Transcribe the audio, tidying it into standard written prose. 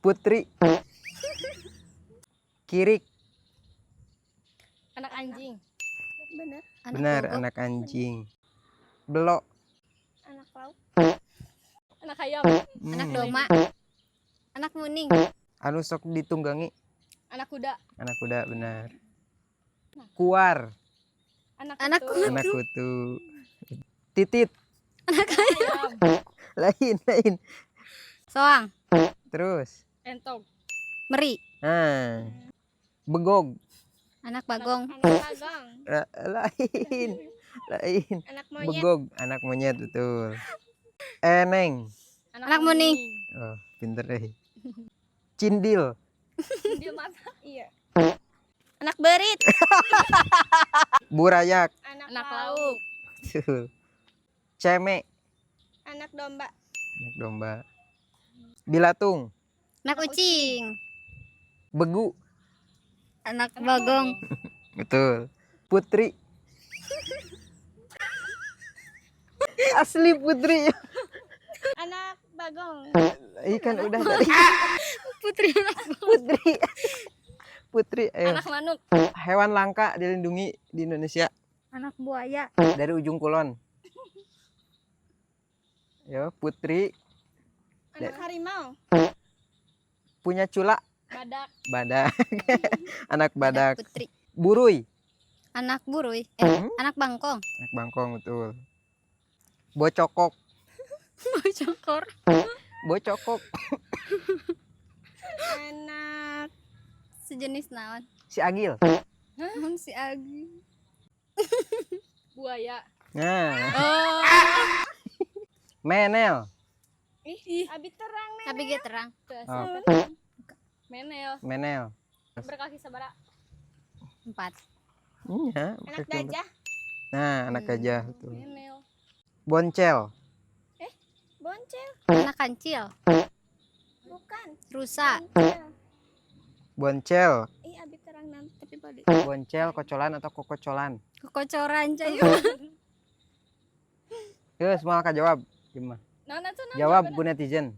Putri. Kirik. Anak anjing. Bener. Benar, anak anjing. Belok. Anak lauk. Anak ayam. Anak doma. Anak muning. Anu sok ditunggangi. Anak kuda. Anak kuda, benar. Kuar. Anak kutu. kuda. Anak kutu. Titit. Ayam. Lain. Soang. Terus. Entong. Meri. Nah. Begog. Anak bagong. Anak bagong. Lain. Anak monyet. Begog. Anak monyet, betul. Eneng. Anak muning. Oh, pinter deh. Cindil. Dia mata. Iya. Anak berit. Burayak. Anak lauk. Betul. Ceme. Anak domba. Anak domba. Bilatung. Anak ucing. Begu. Anak bagong. Betul. Putri. Asli putri. Anak bagong. Ikan udah tadi. Putri. Putri. Putri. Ayo. Anak manuk. Hewan langka dilindungi di Indonesia Anak buaya. dari ujung kulon. Yo, Putri. Anak harimau. Punya cula. Badak. Badak. Anak badak. Putri. Buruy. Anak buruy. Anak bangkong. Anak bangkong, betul. Bocokok. Cokor. Bocokok. Anak sejenis naon? Si Agil. Si Agi. Buaya. Nah. Oh. Menel. Abi terang nih. Abi ge terang. Oh. Menel. Menel. Berkaki sabara. 4. Iya. Anak gajah. Nah, anak gajah, betul. Menel. Boncel. Boncel. Anak kancil. Bukan. Rusa. Boncel. Abi terang nanti tapi body. Boncel, kocolan atau kokocolan? Kekocoran cai. Yuk, semua kakak jawab. Gimana? Nah, Jawab Bu netizen.